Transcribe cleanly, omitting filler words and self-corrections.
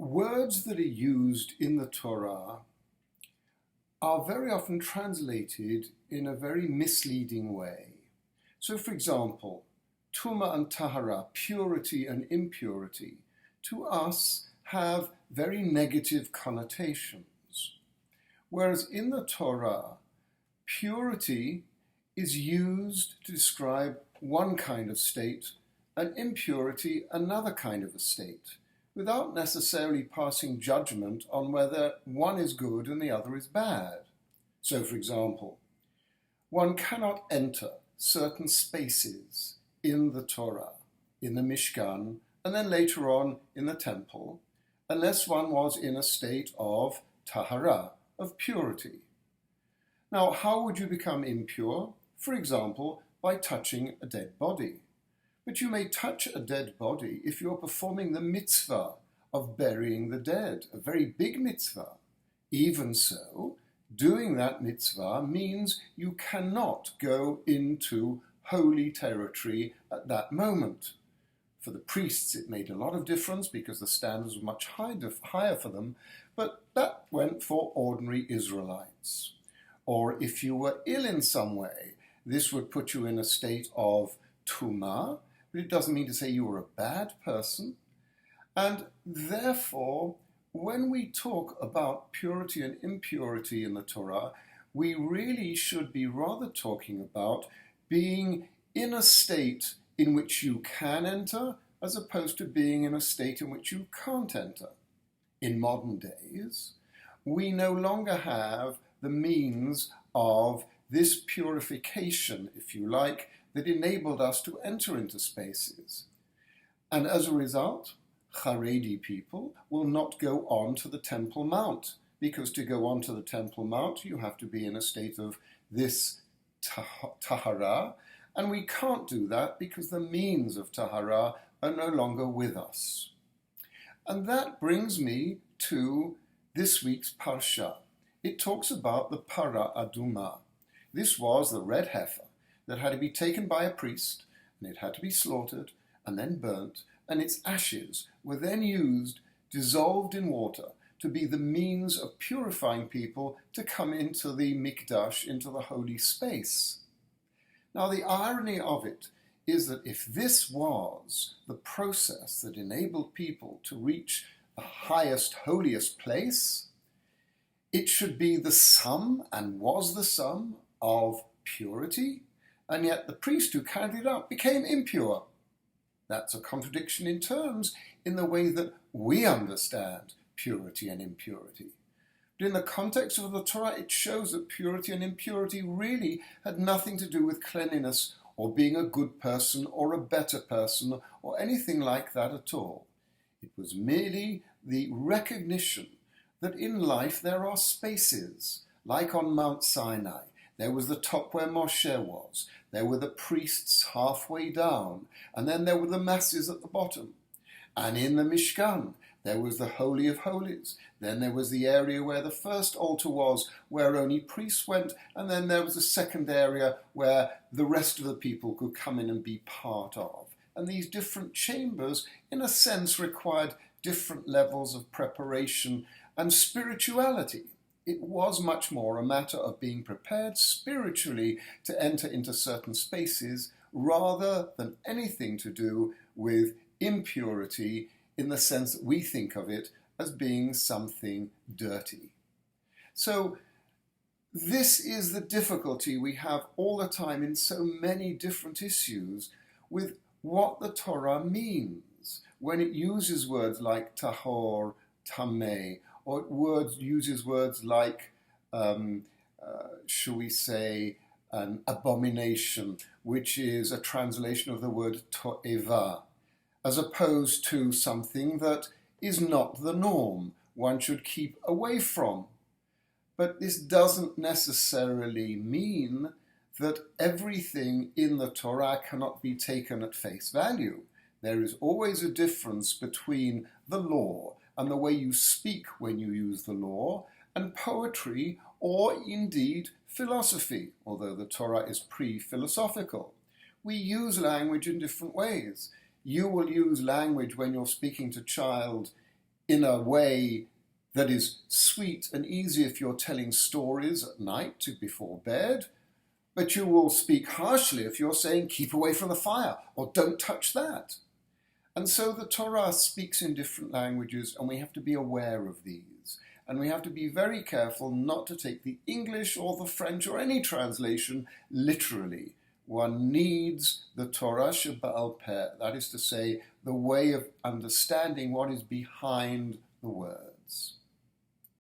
Words that are used in the Torah are very often translated in a very misleading way. So, for example, Tuma and Tahara, purity and impurity, to us have very negative connotations. Whereas in the Torah, purity is used to describe one kind of state and impurity another kind of a state, without necessarily passing judgment on whether one is good and the other is bad. So, for example, one cannot enter certain spaces in the Torah, in the Mishkan, and then later on in the temple, unless one was in a state of tahara, of purity. Now, how would you become impure? For example, by touching a dead body. But you may touch a dead body if you're performing the mitzvah of burying the dead, a very big mitzvah. Even so, doing that mitzvah means you cannot go into holy territory at that moment. For the priests, it made a lot of difference because the standards were much higher for them, but that went for ordinary Israelites. Or if you were ill in some way, this would put you in a state of tumah, but it doesn't mean to say you were a bad person. And therefore, when we talk about purity and impurity in the Torah, we really should be rather talking about being in a state in which you can enter, as opposed to being in a state in which you can't enter. In modern days, we no longer have the means of this purification, if you like, that enabled us to enter into spaces. And as a result, Haredi people will not go on to the Temple Mount, because to go on to the Temple Mount, you have to be in a state of this tahara, and we can't do that because the means of tahara are no longer with us. And that brings me to this week's parsha. It talks about the para aduma. This was the red heifer that had to be taken by a priest, and it had to be slaughtered and then burnt, and its ashes were then used, dissolved in water, to be the means of purifying people to come into the mikdash, into the holy space. Now, the irony of it is that if this was the process that enabled people to reach the highest, holiest place, it should be the sum, and was the sum, of purity, and yet the priest who carried it out became impure. That's a contradiction in terms in the way that we understand purity and impurity. But in the context of the Torah, it shows that purity and impurity really had nothing to do with cleanliness or being a good person or a better person or anything like that at all. It was merely the recognition that in life there are spaces, like on Mount Sinai. There was the top where Moshe was. There were the priests halfway down. And then there were the masses at the bottom. And in the Mishkan, there was the Holy of Holies. Then there was the area where the first altar was, where only priests went. And then there was a second area where the rest of the people could come in and be part of. And these different chambers, in a sense, required different levels of preparation and spirituality. It was much more a matter of being prepared spiritually to enter into certain spaces rather than anything to do with impurity in the sense that we think of it as being something dirty. So this is the difficulty we have all the time in so many different issues with what the Torah means when it uses words like tahor, tameh, or it uses words like, shall we say, an abomination, which is a translation of the word to'eva, as opposed to something that is not the norm, one should keep away from. But this doesn't necessarily mean that everything in the Torah cannot be taken at face value. There is always a difference between the law and the way you speak when you use the law, and poetry, or indeed philosophy, although the Torah is pre-philosophical. We use language in different ways. You will use language when you're speaking to a child in a way that is sweet and easy if you're telling stories at night before bed, but you will speak harshly if you're saying, keep away from the fire, or don't touch that. And so the Torah speaks in different languages, and we have to be aware of these. And we have to be very careful not to take the English or the French or any translation literally. One needs the Torah Shebaal Peh, that is to say, the way of understanding what is behind the words.